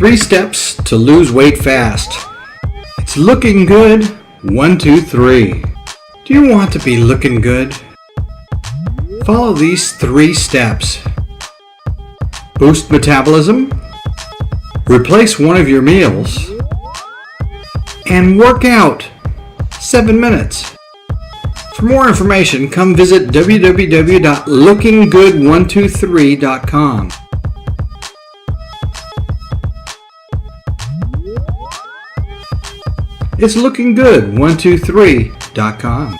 3 steps to lose weight fast. It's looking good. 1, 2, 3. Do you want to be looking good? Follow these 3 steps. Boost metabolism, replace one of your meals, and work out 7 minutes. For more information, come visit www.lookinggood123.com. It's lookinggood123.com.